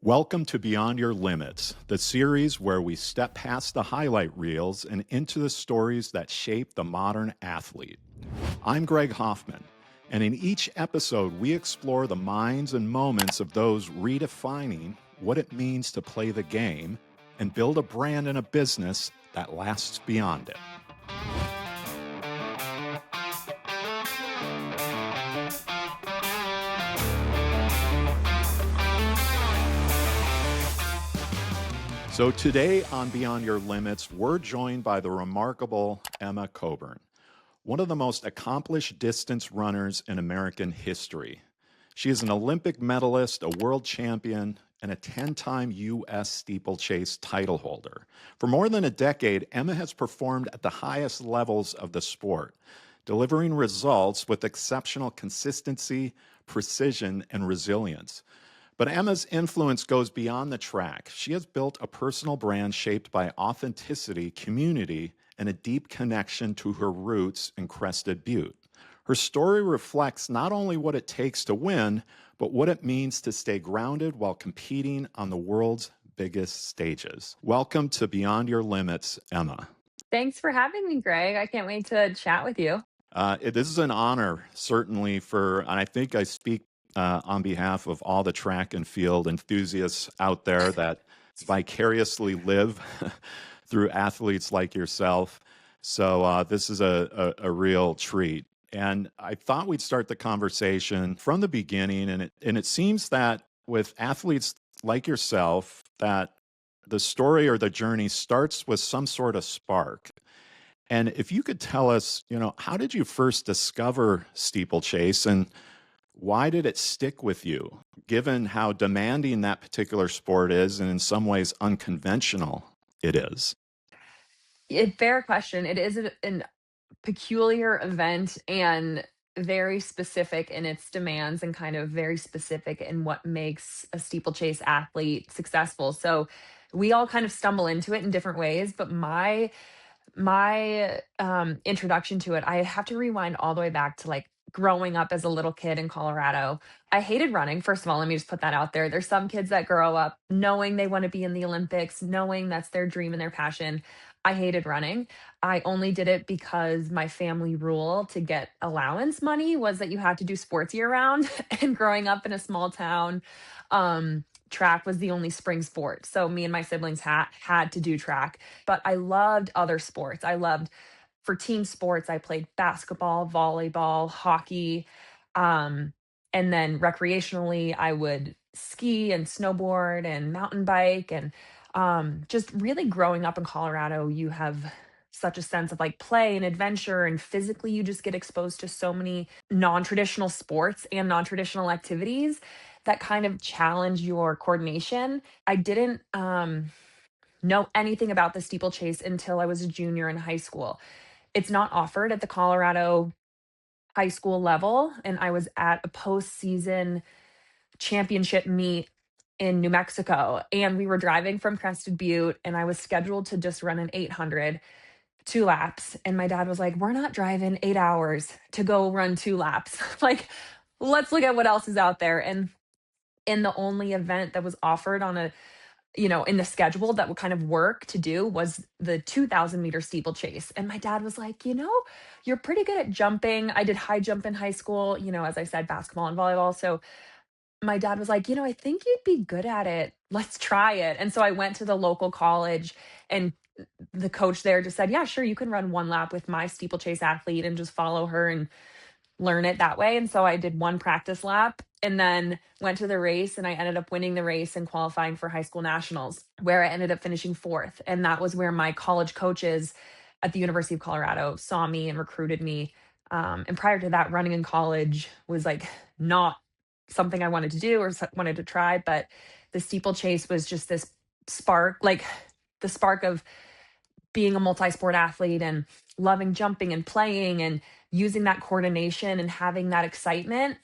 Welcome to Beyond Your Limits, the series where we step past the highlight reels and into the stories that shape the modern athlete. I'm Greg Hoffman, and in each episode, we explore the minds and moments of those redefining what it means to play the game and build a brand and a business that lasts beyond it. So today on Beyond Your Limits, we're joined by the remarkable Emma Coburn, one of the most accomplished distance runners in American history. She is an Olympic medalist, a world champion, and a 10-time U.S. steeplechase title holder. For more than a decade, Emma has performed at the highest levels of the sport, delivering results with exceptional consistency, precision, and resilience. But Emma's influence goes beyond the track. She has built a personal brand shaped by authenticity, community, and a deep connection to her roots in Crested Butte. Her story reflects not only what it takes to win, but what it means to stay grounded while competing on the world's biggest stages. Welcome to Beyond Your Limits, Emma. Thanks for having me, Greg. I can't wait to chat with you. This is an honor, certainly, and I think I speak on behalf of all the track and field enthusiasts out there that vicariously live through athletes like yourself. So this is a real treat. And I thought we'd start the conversation from the beginning. And it seems that with athletes like yourself, that the story or the journey starts with some sort of spark. And if you could tell us, how did you first discover steeplechase and why did it stick with you, given how demanding that particular sport is and in some ways unconventional it is? Fair question. It is an peculiar event and very specific in its demands and kind of very specific in what makes a steeplechase athlete successful. So we all kind of stumble into it in different ways, but my introduction to it, I have to rewind all the way back to like growing up as a little kid in Colorado. I hated running. First of all, let me just put that out there. There's some kids that grow up knowing they want to be in the Olympics, knowing that's their dream and their passion. I hated running. I only did it because my family rule to get allowance money was that you had to do sports year round. And growing up in a small town, track was the only spring sport. So me and my siblings had to do track, but I loved other sports. I loved for team sports, I played basketball, volleyball, hockey. Um, and then recreationally, I would ski and snowboard and mountain bike. And just really growing up in Colorado, you have such a sense of like play and adventure. And physically, you just get exposed to so many non traditional sports and non traditional activities that kind of challenge your coordination. I didn't know anything about the steeplechase until I was a junior in high school. It's not offered at the Colorado high school level, and I was at a postseason championship meet in New Mexico, and we were driving from Crested Butte, and I was scheduled to just run an 800, 2 laps, and my dad was like, "We're not driving 8 hours to go run 2 laps. Like, let's look at what else is out there." And in the only event that was offered on a in the schedule that would kind of work to do was the 2,000-meter steeplechase. And my dad was like, you're pretty good at jumping. I did high jump in high school, as I said, basketball and volleyball. So my dad was like, I think you'd be good at it. Let's try it. And so I went to the local college, and the coach there just said, yeah, sure, you can run 1 lap with my steeplechase athlete and just follow her and learn it that way. And so I did 1 practice lap and then went to the race, and I ended up winning the race and qualifying for high school nationals, where I ended up finishing fourth. And that was where my college coaches at the University of Colorado saw me and recruited me. And prior to that, running in college was like not something I wanted to do or wanted to try, but the steeplechase was just this spark, like the spark of being a multi-sport athlete and loving jumping and playing and using that coordination and having that excitement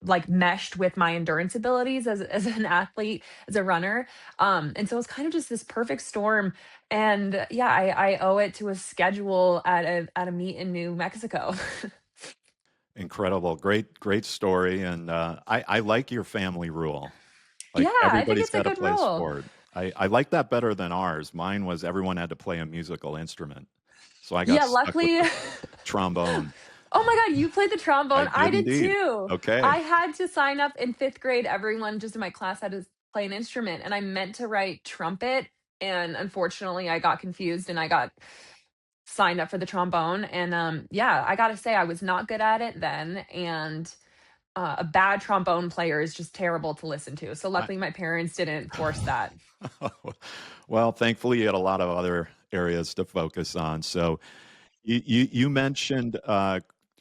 like meshed with my endurance abilities as an athlete, as a runner. And so it's kind of just this perfect storm. And yeah, I owe it to a schedule at a meet in New Mexico. Incredible. Great story. And I like your family rule. Like, Yeah, I think everybody's it's a gotta good play rule. sport. I like that better than ours. Mine was everyone had to play a musical instrument, so I got Yeah, stuck with luckily the trombone. Oh my god, you played the trombone? I I did did indeed. too. Okay. I had to sign up in 5th grade, everyone just in my class had to play an instrument, and I meant to write trumpet, and unfortunately, I got confused and I got signed up for the trombone, and, yeah, I gotta say I was not good at it then, and, a bad trombone player is just terrible to listen to, so I luckily my parents didn't force that. Well, thankfully, you had a lot of other areas to focus on. So you mentioned,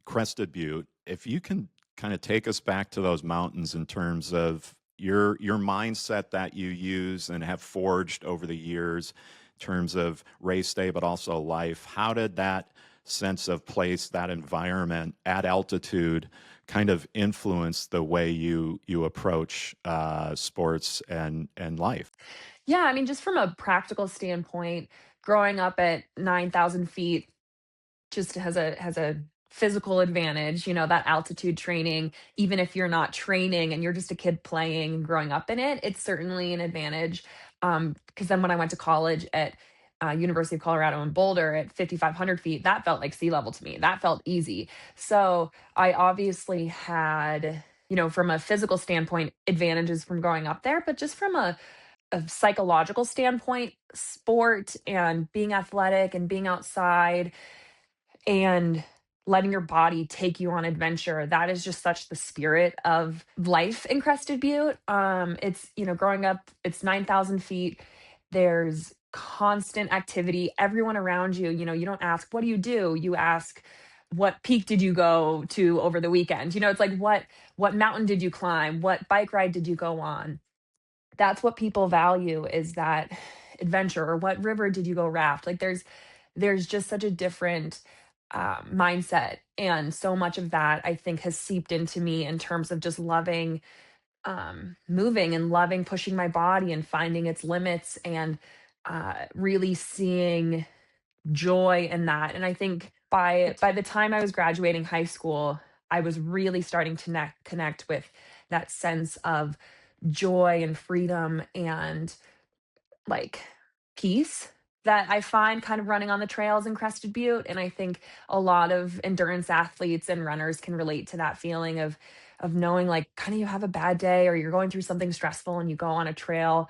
Crested Butte. If you can kinda take us back to those mountains in terms of your mindset that you use and have forged over the years in terms of race day, but also life, how did that sense of place, that environment at altitude kind of influence the way you approach, sports and life? Yeah, I mean, just from a practical standpoint, growing up at 9,000 feet just has a physical advantage, you know, that altitude training, even if you're not training and you're just a kid playing and growing up in it, it's certainly an advantage. Because then when I went to college at University of Colorado in Boulder at 5,500 feet, that felt like sea level to me. That felt easy. So I obviously had, you know, from a physical standpoint, advantages from growing up there, but just from a psychological standpoint, sport and being athletic and being outside and letting your body take you on adventure. That is just such the spirit of life in Crested Butte. It's, you know, growing up, it's 9,000 feet. There's constant activity. Everyone around you, you know, you don't ask, what do you do? You ask, what peak did you go to over the weekend? You know, it's like what mountain did you climb? What bike ride did you go on? That's what people value is that adventure, or what river did you go raft? Like there's just such a different mindset, and so much of that I think has seeped into me in terms of just loving moving and loving pushing my body and finding its limits and really seeing joy in that. And I think by the time I was graduating high school, I was really starting to connect with that sense of joy and freedom and like peace that I find kind of running on the trails in Crested Butte. And I think a lot of endurance athletes and runners can relate to that feeling of knowing like kind of you have a bad day or you're going through something stressful and you go on a trail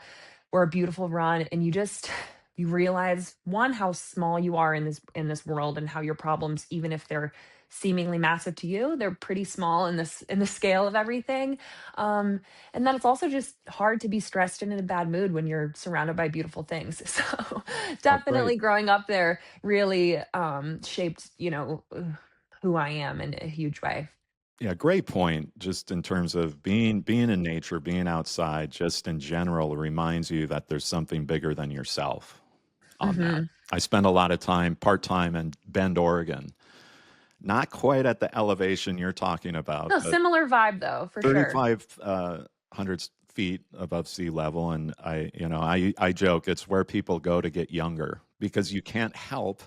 or a beautiful run and you just you realize one how small you are in this world and how your problems, even if they're seemingly massive to you, they're pretty small in the scale of everything. um and then it's also just hard to be stressed and in a bad mood when you're surrounded by beautiful things. So Oh, great. definitely growing up there really shaped, you know, who I am in a huge way. Yeah, great point. Just in terms of being in nature, being outside, just in general, reminds you that there's something bigger than yourself on that. Hmm. I spent a lot of time part-time in Bend, Oregon. Not quite at the elevation you're talking about, No, but similar vibe though, for sure. 3,500 feet above sea level. And I joke it's where people go to get younger because you can't help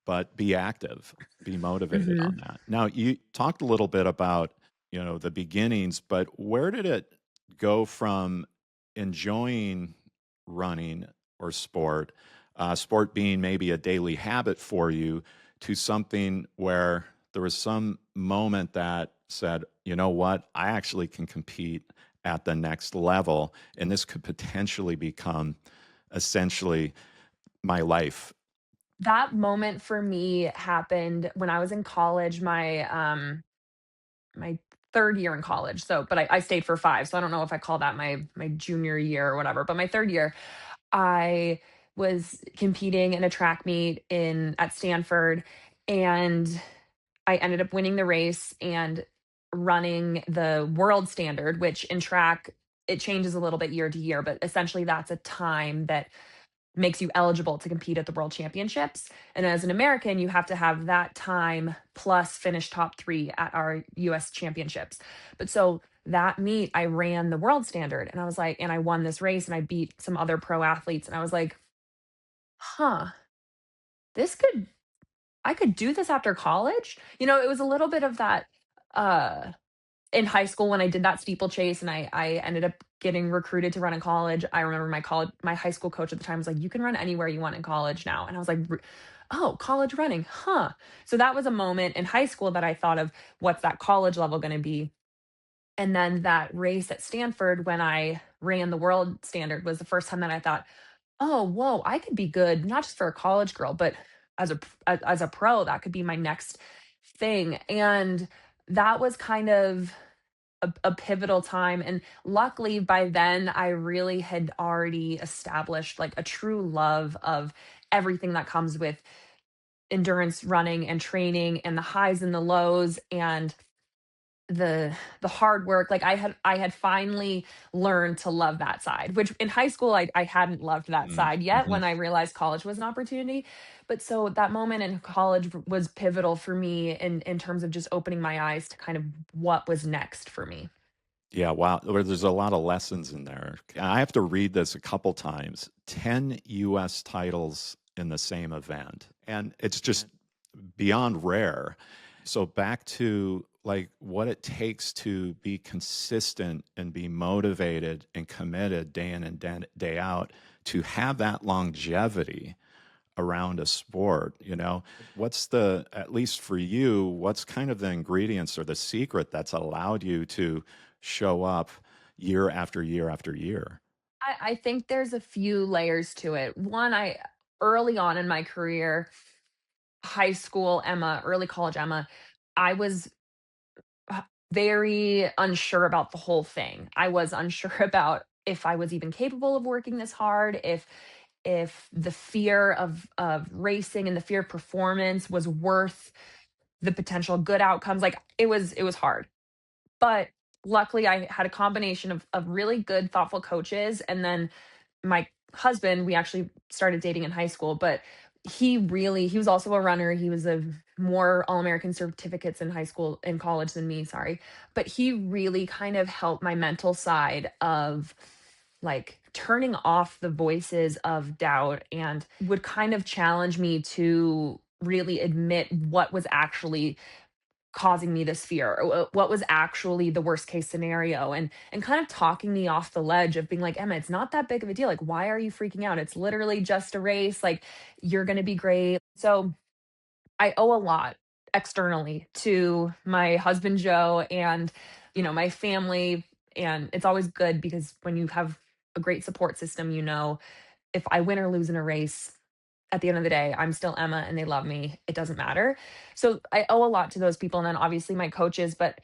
but be active, be motivated on Hmm. that. Now, you talked a little bit about, the beginnings, but where did it go from enjoying running or sport being maybe a daily habit for you, to something where there was some moment that said, you know what, I actually can compete at the next level, and this could potentially become essentially my life. That moment for me happened when I was in college, my 3rd year in college. So, but I stayed for 5, so I don't know if I call that my junior year or whatever, but my 3rd year, I was competing in a track meet in at Stanford, and I ended up winning the race and running the world standard, which in track, it changes a little bit year to year, but essentially that's a time that makes you eligible to compete at the world championships. And as an American, you have to have that time plus finish top 3 at our US championships. But so that meet, I ran the world standard and I was like, and I won this race and I beat some other pro athletes. And I was like, huh, this could, I could do this after college. You know, it was a little bit of that, uh, in high school when I did that steeplechase and I ended up getting recruited to run in college, I remember my high school coach at the time was like, "You can run anywhere you want in college now." And I was like, "Oh, college running, huh?" So that was a moment in high school that I thought of, what's that college level going to be? And then that race at Stanford when I ran the world standard was the first time that I thought, "Oh, whoa, I could be good not just for a college girl, but as a pro, that could be my next thing." And that was kind of a pivotal time, and luckily by then I really had already established like a true love of everything that comes with endurance running and training and the highs and the lows and the hard work. Like I had finally learned to love that side, which in high school I hadn't loved that side yet Mm-hmm. when I realized college was an opportunity. But so that moment in college was pivotal for me in terms of just opening my eyes to kind of what was next for me. Yeah, wow. There's a lot of lessons in there. I have to read this a couple times. 10 US titles in the same event. And it's just beyond rare. So back to like what it takes to be consistent and be motivated and committed day in and day out to have that longevity around a sport, you know? What's the, at least for you, what's kind of the ingredients or the secret that's allowed you to show up year after year after year? I think there's a few layers to it. One, I early on in my career, high school Emma, early college Emma, I was very unsure about the whole thing. I was unsure about if I was even capable of working this hard, if the fear of racing and the fear of performance was worth the potential good outcomes. Like it was hard. But luckily I had a combination of really good thoughtful coaches, and then my husband, we actually started dating in high school, but he was also a runner. He was a more all-American certificates in high school in college than me, sorry. But he really kind of helped my mental side of like turning off the voices of doubt and would kind of challenge me to really admit what was actually causing me this fear, or what was actually the worst case scenario, and kind of talking me off the ledge of being like, "Emma, it's not that big of a deal. Like, why are you freaking out? It's literally just a race. Like, you're going to be great." So I owe a lot externally to my husband Joe and my family. And it's always good because when you have a great support system, if I win or lose in a race, at the end of the day, I'm still Emma and they love me. It doesn't matter. So I owe a lot to those people, and then obviously my coaches. But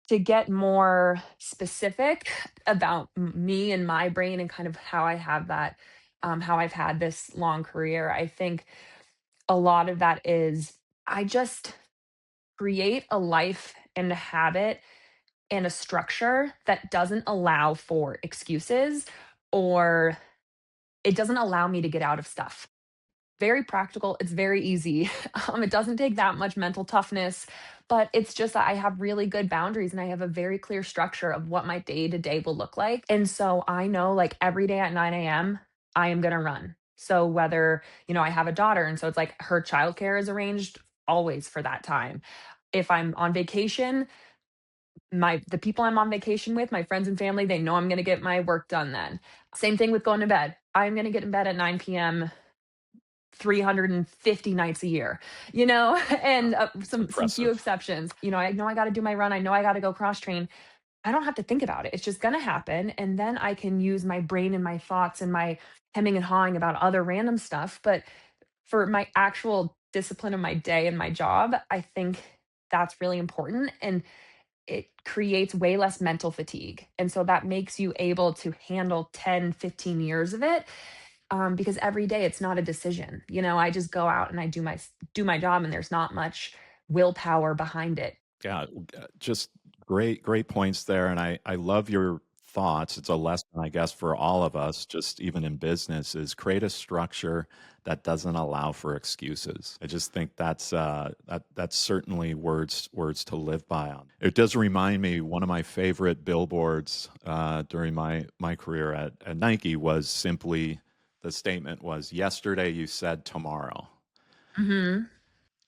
to get more specific about me and my brain and kind of how I have that, how I've had this long career, I think a lot of that is I just create a life and a habit and a structure that doesn't allow for excuses, or it doesn't allow me to get out of stuff. Very practical, it's very easy. It doesn't take that much mental toughness, but it's just that I have really good boundaries and I have a very clear structure of what my day to day will look like. And so I know like every day at 9 AM, I am gonna run. So whether, I have a daughter, and so it's like her childcare is arranged always for that time. If I'm on vacation, the people I'm on vacation with, my friends and family, they know I'm gonna get my work done then. Same thing with going to bed. I'm gonna get in bed at 9 p.m. 350 nights a year, and It's some few impressive. exceptions. I know I got to do my run. I know I got to go cross train. I don't have to think about it. It's just going to happen. And then I can use my brain and my thoughts and my hemming and hawing about other random stuff. But for my actual discipline of my day and my job, I think that's really important. And it creates way less mental fatigue. And so that makes you able to handle 10, 15 years of it, because every day it's not a decision. I just go out and I do my job, and there's not much willpower behind it. Yeah, just great points there, and I love your thoughts. It's a lesson, I guess, for all of us, just even in business, is create a structure that doesn't allow for excuses. I just think that's certainly words to live by on. It does remind me, one of my favorite billboards during my career at Nike was simply, the statement was, "Yesterday you said tomorrow." Mhm.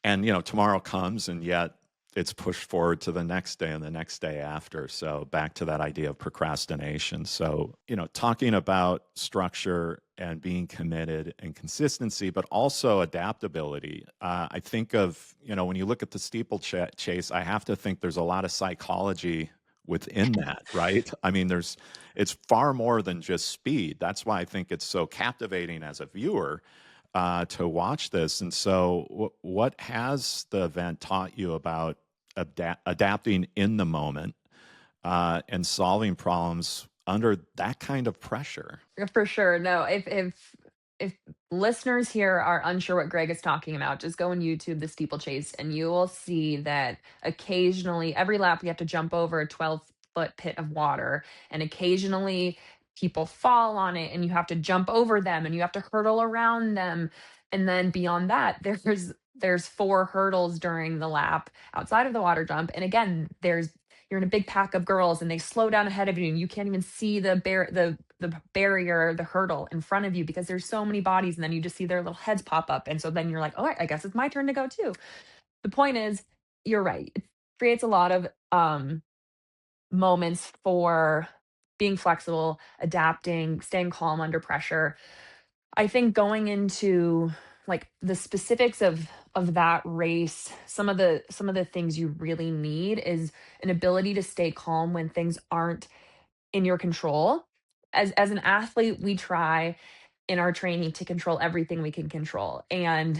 And tomorrow comes, and yet it's pushed forward to the next day and the next day after. So back to that idea of procrastination. So, talking about structure and being committed and consistency, but also adaptability. I think of, when you look at the steeplechase, I have to think there's a lot of psychology within that, right? I mean, it's far more than just speed. That's why I think it's so captivating as a viewer to watch this. And so, what has the event taught you about adapting in the moment and solving problems under that kind of pressure? For sure. No, if listeners here are unsure what Greg is talking about, just go on YouTube, the steeplechase, and you will see that occasionally, every lap, we have to jump over a 12-foot pit of water, and occasionally people fall on it, and you have to jump over them, and you have to hurdle around them, and then beyond that, there's four hurdles during the lap outside of the water jump, and again, you're in a big pack of girls and they slow down ahead of you and you can't even see the barrier, the hurdle in front of you because there's so many bodies, and then you just see their little heads pop up. And so then you're like, oh, I guess it's my turn to go too. The point is, you're right. It creates a lot of moments for being flexible, adapting, staying calm under pressure. I think going into like the specifics of that race, some of the things you really need is an ability to stay calm when things aren't in your control. As an athlete, we try in our training to control everything we can control. And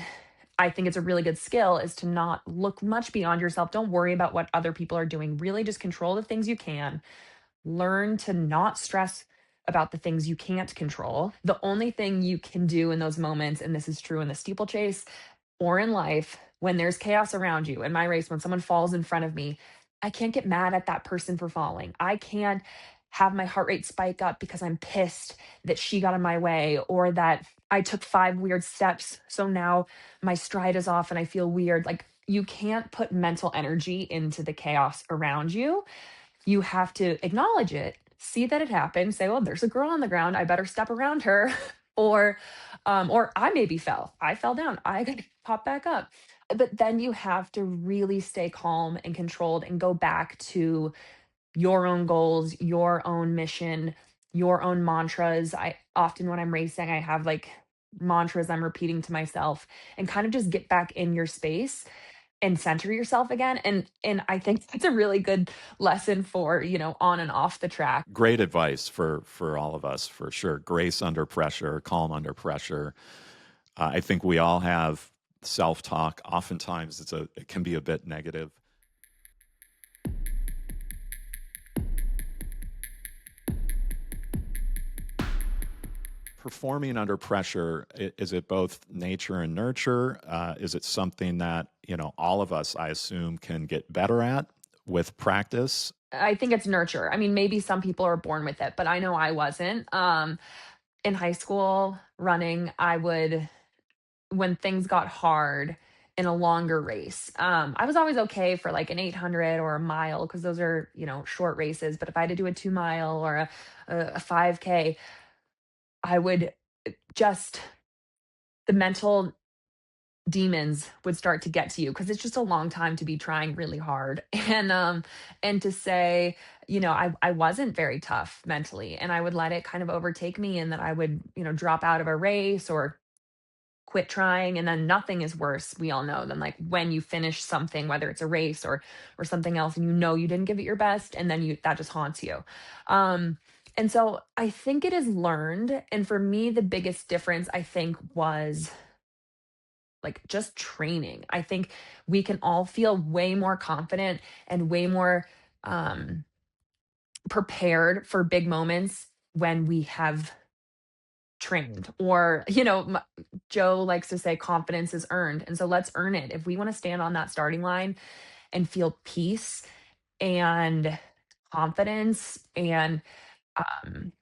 I think it's a really good skill is to not look much beyond yourself. Don't worry about what other people are doing. Really just control the things you can. Learn to not stress about the things you can't control. The only thing you can do in those moments, and this is true in the steeplechase or in life, when there's chaos around you, in my race, when someone falls in front of me, I can't get mad at that person for falling. I can't have my heart rate spike up because I'm pissed that she got in my way or that I took five weird steps. So now my stride is off and I feel weird. Like, you can't put mental energy into the chaos around you. You have to acknowledge it, see that it happened, say, "Well, there's a girl on the ground. I better step around her," or, or I maybe fell. I fell down. I got to pop back up. But then you have to really stay calm and controlled and go back to your own goals, your own mission, your own mantras. I often, when I'm racing, I have like mantras I'm repeating to myself and kind of just get back in your space and center yourself again. And I think that's a really good lesson for, on and off the track. Great advice for all of us, for sure. Grace under pressure, calm under pressure. I think we all have self-talk. Oftentimes, it can be a bit negative. Performing under pressure, is it both nature and nurture? Is it something that all of us, I assume, can get better at with practice? I think it's nurture. I mean, maybe some people are born with it, but I know I wasn't. In high school running, I would, when things got hard in a longer race, I was always okay for like an 800 or a mile because those are, short races. But if I had to do a 2 mile or a 5K, I would just, the mental demons would start to get to you because it's just a long time to be trying really hard and to say, I wasn't very tough mentally, and I would let it kind of overtake me, and then I would, drop out of a race or quit trying. And then nothing is worse, we all know, than like when you finish something, whether it's a race or something else, and you didn't give it your best, and then that just haunts you. And so I think it is learned, and for me the biggest difference, I think, was like just training. I think we can all feel way more confident and way more prepared for big moments when we have trained. Or, Joe likes to say confidence is earned. And so let's earn it. If we want to stand on that starting line and feel peace and confidence um,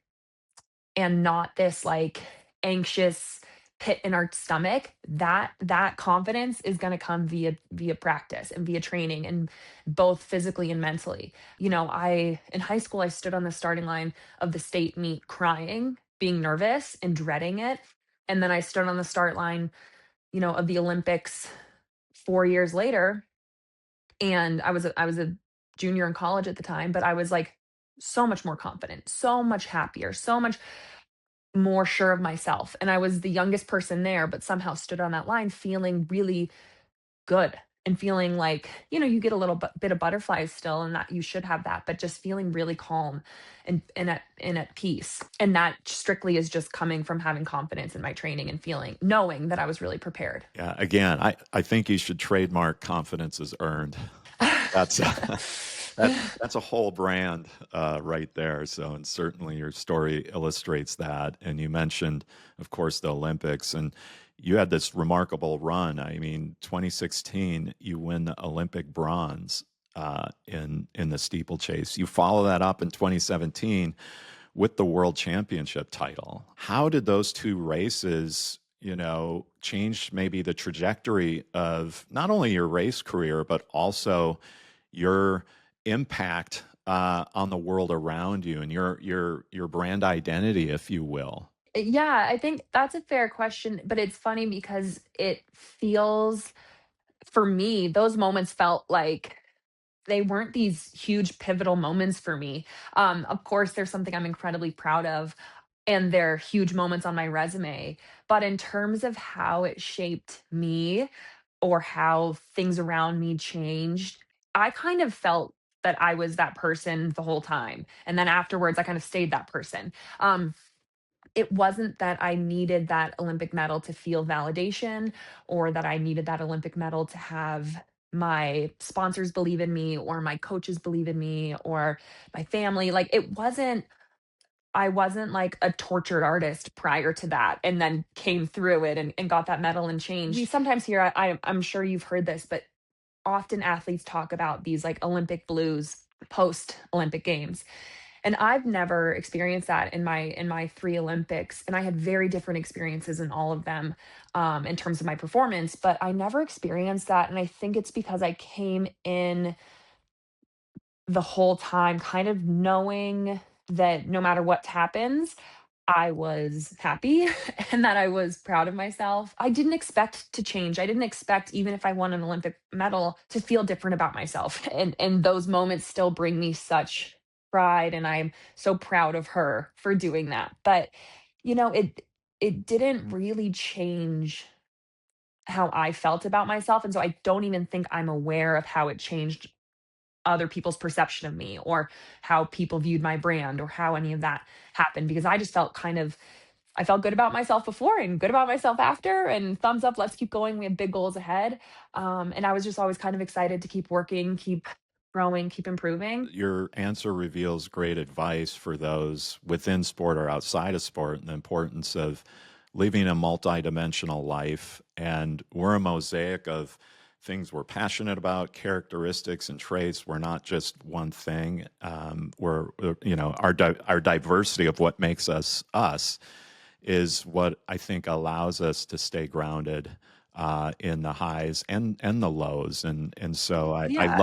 and not this like anxious pit in our stomach, that confidence is going to come via practice and via training, and both physically and mentally. I, in high school, I stood on the starting line of the state meet crying, being nervous and dreading it, and then I stood on the start line, of the Olympics 4 years later, And I was a junior in college at the time, but I was like so much more confident, so much happier, so much more sure of myself. And I was the youngest person there, but somehow stood on that line feeling really good and feeling like, you get a little bit of butterflies still, and that you should have that, but just feeling really calm and at peace. And that strictly is just coming from having confidence in my training and knowing that I was really prepared. Yeah, again, I think you should trademark confidence is earned. That's that's a whole brand right there. So, and certainly your story illustrates that. And you mentioned, of course, the Olympics, and you had this remarkable run. I mean, 2016, you win the Olympic bronze in the steeplechase. You follow that up in 2017 with the world championship title. How did those two races, change maybe the trajectory of not only your race career, but also your impact on the world around you and your brand identity, if you will? Yeah, I think that's a fair question, but it's funny because it feels, for me, those moments felt like they weren't these huge pivotal moments for me. Of course, there's something I'm incredibly proud of, and they're huge moments on my resume. But in terms of how it shaped me or how things around me changed, I kind of felt that I was that person the whole time. And then afterwards, I kind of stayed that person. Um, it wasn't that I needed that Olympic medal to feel validation, or that I needed that Olympic medal to have my sponsors believe in me or my coaches believe in me or my family. Like, I wasn't like a tortured artist prior to that and then came through it and got that medal and changed. We sometimes hear, I'm sure you've heard this, but often athletes talk about these like Olympic blues post Olympic games. And I've never experienced that in my 3 Olympics, and I had very different experiences in all of them, in terms of my performance, but I never experienced that, and I think it's because I came in the whole time kind of knowing that no matter what happens, I was happy and that I was proud of myself. I didn't expect to change. I didn't expect, even if I won an Olympic medal, to feel different about myself. And those moments still bring me such pride, and I'm so proud of her for doing that. But it didn't really change how I felt about myself. And so I don't even think I'm aware of how it changed other people's perception of me, or how people viewed my brand, or how any of that happened, because I just felt I felt good about myself before and good about myself after, and thumbs up, let's keep going. We have big goals ahead. And I was just always kind of excited to keep working, keep growing, keep improving. Your answer reveals great advice for those within sport or outside of sport, and the importance of living a multidimensional life. And we're a mosaic of things we're passionate about, characteristics and traits. We're not just one thing. Our diversity of what makes us us is what I think allows us to stay grounded in the highs and the lows. And so I Yeah.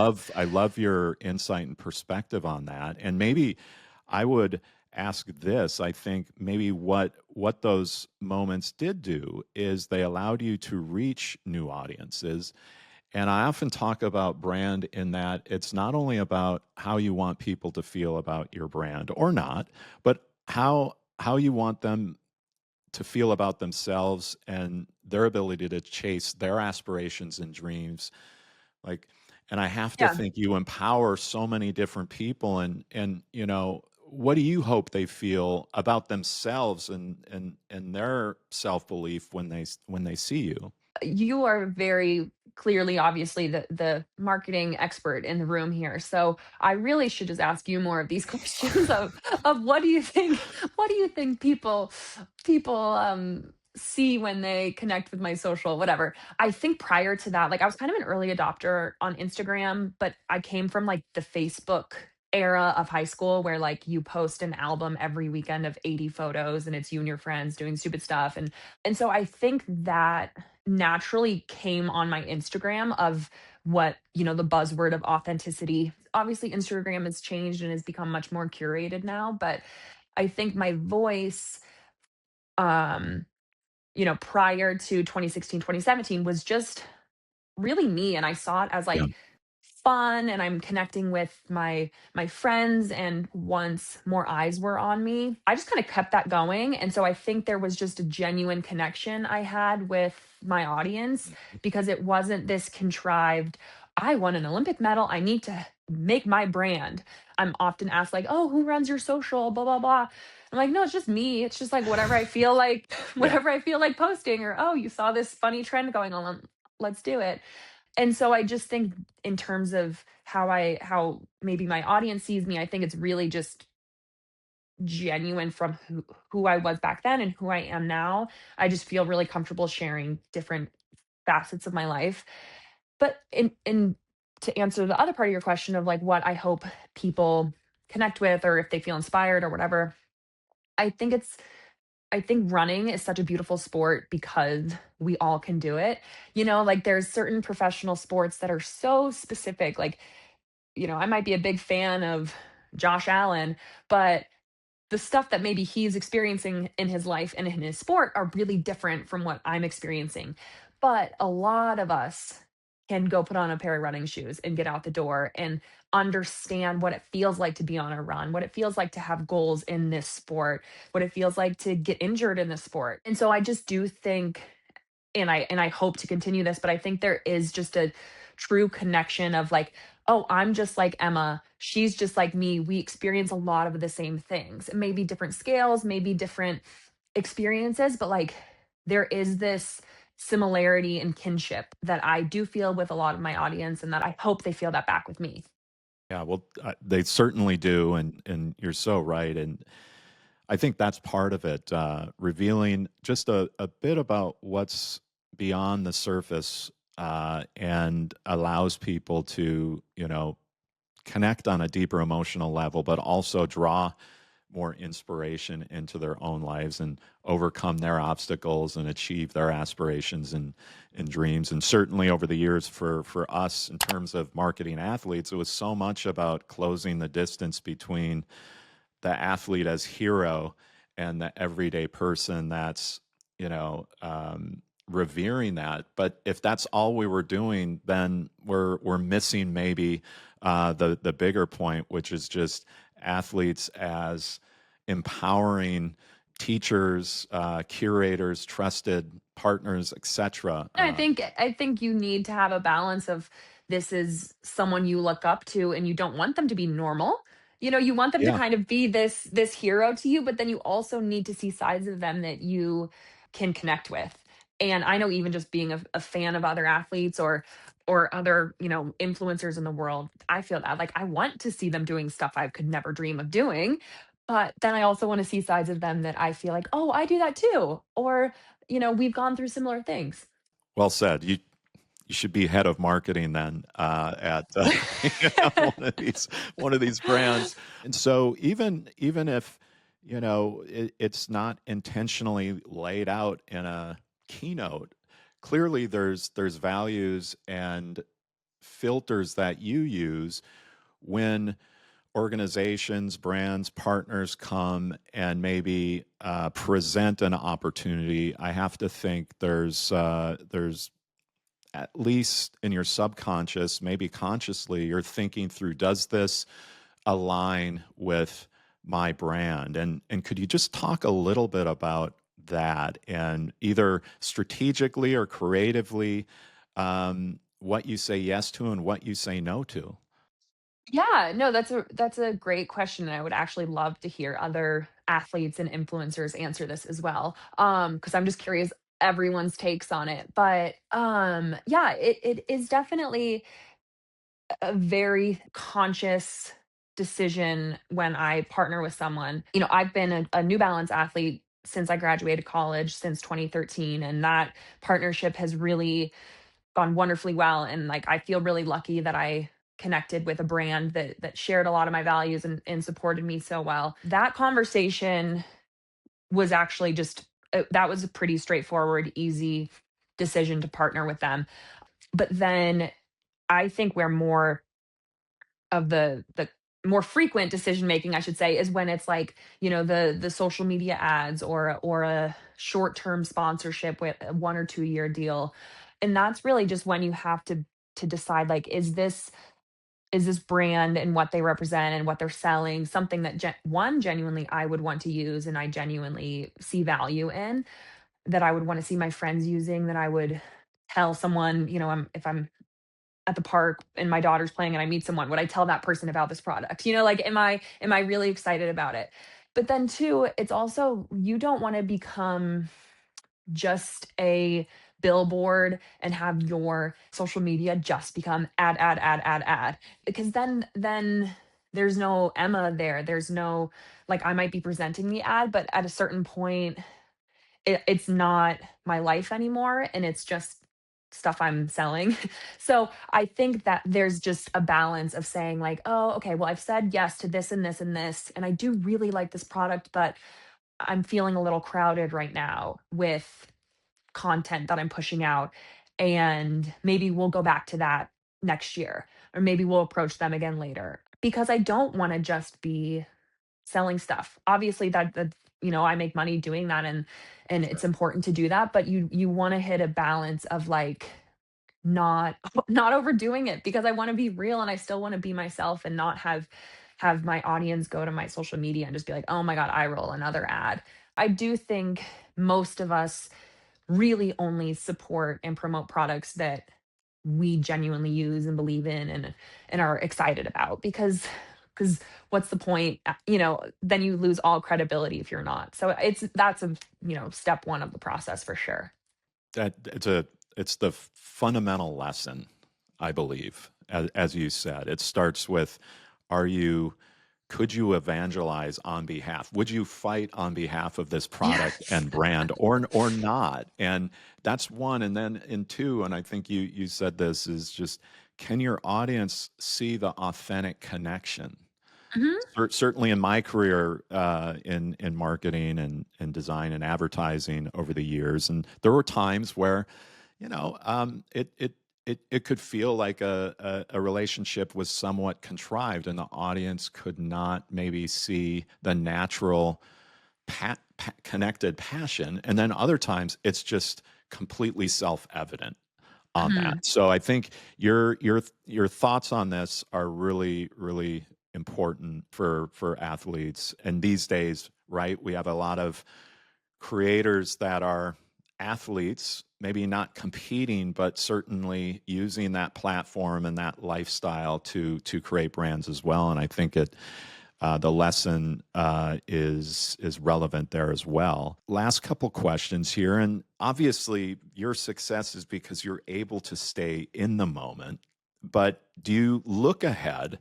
love your insight and perspective on that. And maybe I would ask this. I think maybe what those moments did do is they allowed you to reach new audiences. And I often talk about brand in that it's not only about how you want people to feel about your brand or not, but how you want them to feel about themselves and their ability to chase their aspirations and dreams. Like, and I have to Yeah. think you empower so many different people, and what do you hope they feel about themselves and their self-belief when they see you? You are very clearly, obviously, the marketing expert in the room here. So I really should just ask you more of these questions of what do you think people see when they connect with my social whatever. I think prior to that, like, I was kind of an early adopter on Instagram, but I came from like the Facebook era of high school, where like you post an album every weekend of 80 photos, and it's you and your friends doing stupid stuff. And so I think that naturally came on my Instagram of what, the buzzword of authenticity. Obviously, Instagram has changed and has become much more curated now, but I think my voice, um, prior to 2016, 2017 was just really me. And I saw it as Yeah. like fun and I'm connecting with my friends, and once more eyes were on me, I just kind of kept that going. And so I think there was just a genuine connection I had with my audience, because it wasn't this contrived, I won an Olympic medal, I need to make my brand. I'm often asked like, "Oh, who runs your social, blah blah blah." I'm like, "No, it's just me. It's just like whatever I feel like Yeah. whatever I feel like posting, or oh, you saw this funny trend going on, let's do it." And so I just think in terms of how maybe my audience sees me, I think it's really just genuine from who I was back then and who I am now. I just feel really comfortable sharing different facets of my life. But in to answer the other part of your question of like what I hope people connect with, or if they feel inspired or whatever, I think it's I think running is such a beautiful sport because we all can do it. Like there's certain professional sports that are so specific. Like, I might be a big fan of Josh Allen, but the stuff that maybe he's experiencing in his life and in his sport are really different from what I'm experiencing. But a lot of us can go put on a pair of running shoes and get out the door and understand what it feels like to be on a run, what it feels like to have goals in this sport, what it feels like to get injured in this sport. And so I just do think, and I hope to continue this, but I think there is just a true connection of like, oh, I'm just like Emma, she's just like me. We experience a lot of the same things. It may be different scales, maybe different experiences, but like there is this similarity and kinship that I do feel with a lot of my audience, and that I hope they feel that back with me. Yeah, well, they certainly do, and you're so right, and I think that's part of it, revealing just a bit about what's beyond the surface, and allows people to, connect on a deeper emotional level, but also draw more inspiration into their own lives and overcome their obstacles and achieve their aspirations and dreams. And certainly over the years for us in terms of marketing athletes, it was so much about closing the distance between the athlete as hero and the everyday person that's revering that. But if that's all we were doing, then we're missing maybe the bigger point, which is just athletes as empowering teachers, curators, trusted partners, etc. No, I think you need to have a balance of, this is someone you look up to and you don't want them to be normal. You want them to Yeah. kind of be this hero to you, but then you also need to see sides of them that you can connect with. And I know, even just being a fan of other athletes or other, influencers in the world, I feel that like I want to see them doing stuff I could never dream of doing. But then I also want to see sides of them that I feel like, oh, I do that too. Or, we've gone through similar things. Well said. You should be head of marketing then at one of these brands. And so even if it's not intentionally laid out in a keynote, clearly there's values and filters that you use when organizations, brands, partners come and maybe present an opportunity. I have to think there's at least in your subconscious, maybe consciously, you're thinking through, does this align with my brand? And could you just talk a little bit about that, and either strategically or creatively, what you say yes to and what you say no to? Yeah, no, that's a great question, and I would actually love to hear other athletes and influencers answer this as well. Because I'm just curious everyone's takes on it. But yeah, it is definitely a very conscious decision when I partner with someone. I've been a New Balance athlete since I graduated college, since 2013, and that partnership has really gone wonderfully well. And like I feel really lucky that I connected with a brand that shared a lot of my values and supported me so well. That conversation was actually just that was a pretty straightforward, easy decision to partner with them. But then I think where more of the more frequent decision making, I should say, is when it's like, the social media ads, or a short-term sponsorship with a 1 or 2 year deal. And that's really just when you have to decide, like, is this is this brand and what they represent and what they're selling something that genuinely I would want to use and I genuinely see value in, that I would want to see my friends using, that I would tell someone, if I'm at the park and my daughter's playing and I meet someone, would I tell that person about this product? Like, am I really excited about it? But then too, it's also, you don't want to become just a billboard and have your social media just become ad, because then there's no Emma there. There's no, like, I might be presenting the ad, but at a certain point it's not my life anymore, and it's just stuff I'm selling. So I think that there's just a balance of saying, like, oh, okay, well, I've said yes to this and this and this, and I do really like this product, but I'm feeling a little crowded right now with content that I'm pushing out. And maybe we'll go back to that next year, or maybe we'll approach them again later, because I don't want to just be selling stuff. Obviously that I make money doing that, and it's Sure. important to do that, but you want to hit a balance of, like, not not overdoing it, because I want to be real and I still want to be myself and not have my audience go to my social media and just be like, "Oh my god, I roll another ad." I do think most of us really only support and promote products that we genuinely use and believe in, and are excited about, because what's the point? Then you lose all credibility if you're not. So that's a, step one of the process for sure. That it's the fundamental lesson, I believe. As you said, it starts with, are you could you evangelize on behalf? Would you fight on behalf of this product Yes. and brand, or not? And that's one. And then in two, and I think you said this, is just, can your audience see the authentic connection? Mhm. Certainly in my career, in marketing and design and advertising over the years, and there were times where, it could feel like a relationship was somewhat contrived, and the audience could not maybe see the natural connected passion. And then other times it's just completely self-evident on Mhm. that. So I think your thoughts on this are really, really important for athletes. And these days, right, we have a lot of creators that are athletes, maybe not competing, but certainly using that platform and that lifestyle to create brands as well. And I think the lesson is relevant there as well. Last couple questions here, and obviously your success is because you're able to stay in the moment. But do you look ahead,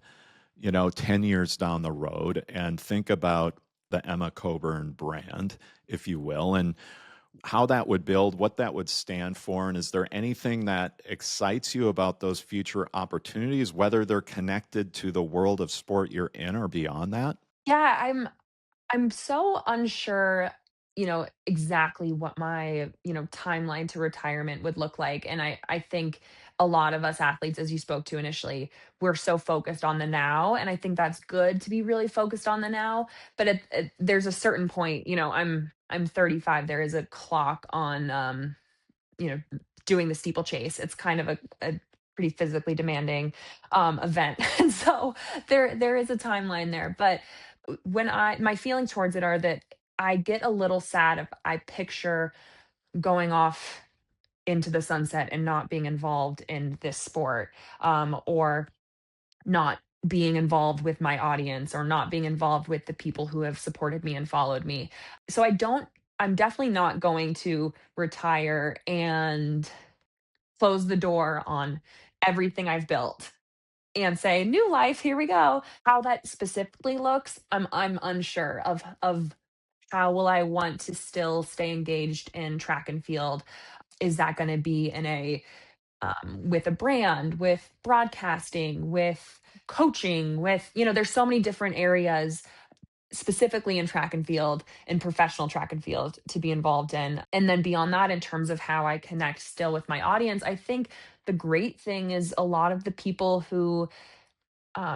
10 years down the road, and think about the Emma Coburn brand, if you will, and how that would build, what that would stand for, and is there anything that excites you about those future opportunities, whether they're connected to the world of sport you're in or beyond that? Yeah, I'm so unsure, exactly what my, timeline to retirement would look like. And I think a lot of us athletes, as you spoke to initially, we're so focused on the now. And I think that's good to be really focused on the now. But there's a certain point, I'm 35. There is a clock on, you know, doing the steeplechase. It's kind of a pretty physically demanding event. And so there is a timeline there. But when my feelings towards it are that I get a little sad if I picture going off into the sunset and not being involved in this sport, or not being involved with my audience, or not being involved with the people who have supported me and followed me. So I'm definitely not going to retire and close the door on everything I've built and say, "New life, here we go." How that specifically looks, I'm unsure of how will I want to still stay engaged in track and field. Is that gonna be in a with a brand, with broadcasting, with coaching, with, there's so many different areas specifically in track and field and professional track and field to be involved in. And then beyond that, in terms of how I connect still with my audience, I think the great thing is a lot of the people who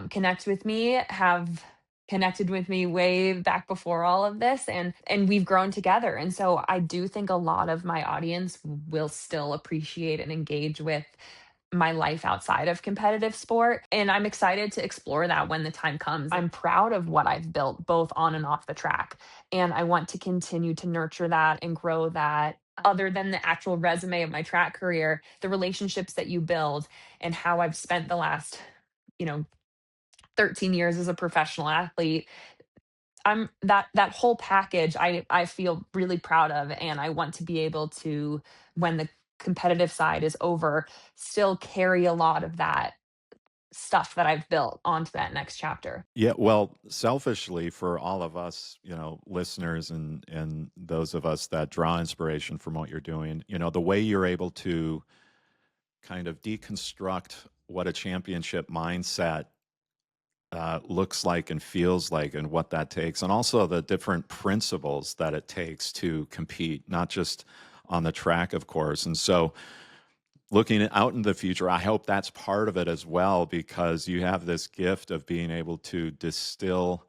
connect with me have connected with me way back before all of this, and we've grown together. And so I do think a lot of my audience will still appreciate and engage with my life outside of competitive sport. And I'm excited to explore that when the time comes. I'm proud of what I've built both on and off the track. And I want to continue to nurture that and grow that. Other than the actual resume of my track career, the relationships that you build and how I've spent the last, you know, 13 years as a professional athlete, I'm that whole package I feel really proud of, and I want to be able to, when the competitive side is over, still carry a lot of that stuff that I've built onto that next chapter. Yeah, well, selfishly for all of us, listeners and those of us that draw inspiration from what you're doing, the way you're able to kind of deconstruct what a championship mindset looks like and feels like and what that takes, and also the different principles that it takes to compete, not just on the track, of course. And so looking out in the future, I hope that's part of it as well, because you have this gift of being able to distill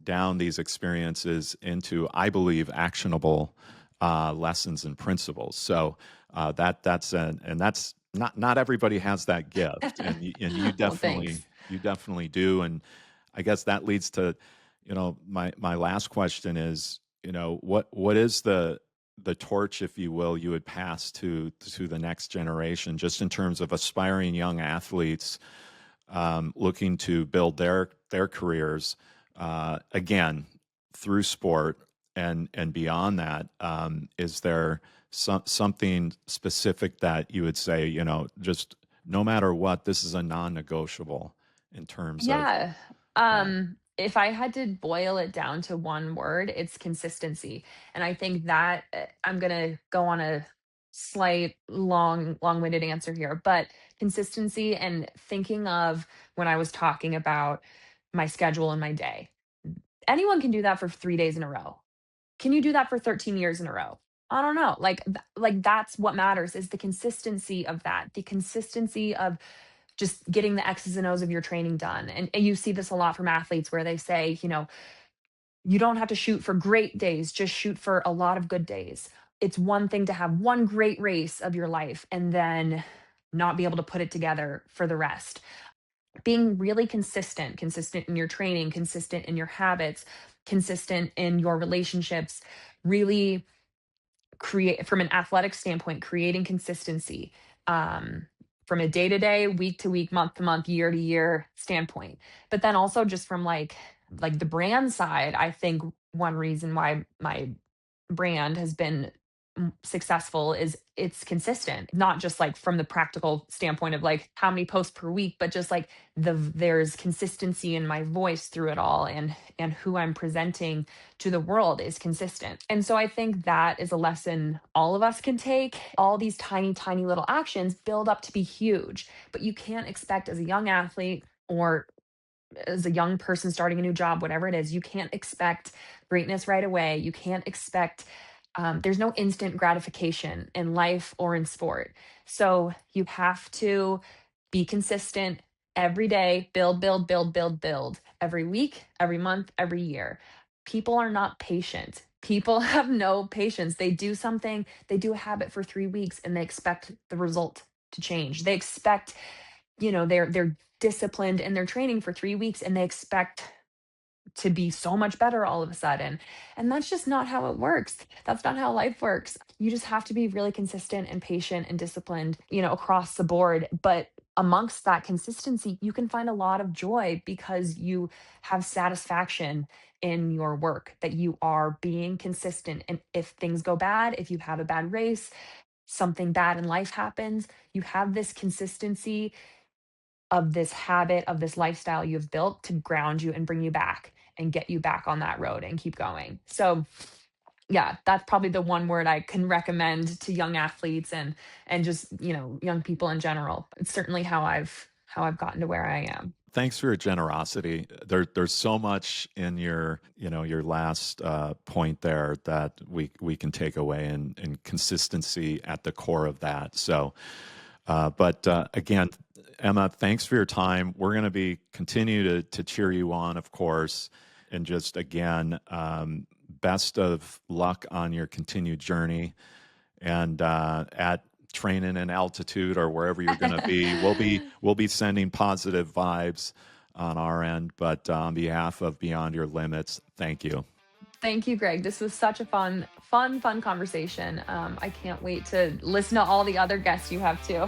down these experiences into, I believe, actionable lessons and principles. So that's not everybody has that gift, and you Well, definitely thanks. do. And I guess that leads to, my last question is, what is the torch, if you will, you would pass to the next generation, just in terms of aspiring young athletes looking to build their careers again through sport and beyond that. Is there something specific that you would say, just no matter what, this is a non-negotiable in terms of Yeah. that? If I had to boil it down to one word, it's consistency. And I think that I'm going to go on a slight long-winded answer here, but consistency and thinking of when I was talking about my schedule and my day. Anyone can do that for 3 days in a row. Can you do that for 13 years in a row? I don't know. Like that's what matters is the consistency of that. The consistency of just getting the X's and O's of your training done. And you see this a lot from athletes where they say, you don't have to shoot for great days, just shoot for a lot of good days. It's one thing to have one great race of your life and then not be able to put it together for the rest. Being really consistent in your training, consistent in your habits, consistent in your relationships, really create from an athletic standpoint, creating consistency um, from a day to day, week to week, month to month, year to year standpoint. But then also just from like the brand side, I think one reason why my brand has been successful is it's consistent, not just like from the practical standpoint of like how many posts per week, but just like there's consistency in my voice through it all, and who I'm presenting to the world is consistent. And so I think that is a lesson all of us can take. All these tiny little actions build up to be huge, but you can't expect as a young athlete or as a young person starting a new job, whatever it is, you can't expect greatness right away. You can't expect, there's no instant gratification in life or in sport. So you have to be consistent every day, build every week, every month, every year. People are not patient. People have no patience. They do something, they do a habit for 3 weeks and they expect the result to change. They expect, they're disciplined in their training for 3 weeks and they expect to be so much better all of a sudden. And that's just not how it works. That's not how life works. You just have to be really consistent and patient and disciplined, across the board. But amongst that consistency, you can find a lot of joy because you have satisfaction in your work, that you are being consistent. And if things go bad, if you have a bad race, something bad in life happens, you have this consistency of this habit, of this lifestyle you've built to ground you and bring you back and get you back on that road and keep going. So, yeah, that's probably the one word I can recommend to young athletes and just, young people in general. It's certainly how I've gotten to where I am. Thanks for your generosity. There's so much in your last point there that we can take away, and consistency at the core of that. So, but again, Emma, thanks for your time. We're going to be continue to cheer you on, of course, and just again, best of luck on your continued journey. And at training in altitude or wherever you're going to be. We'll be sending positive vibes on our end. But on behalf of Beyond Your Limits, thank you. Thank you, Greg. This was such a fun conversation. I can't wait to listen to all the other guests you have too.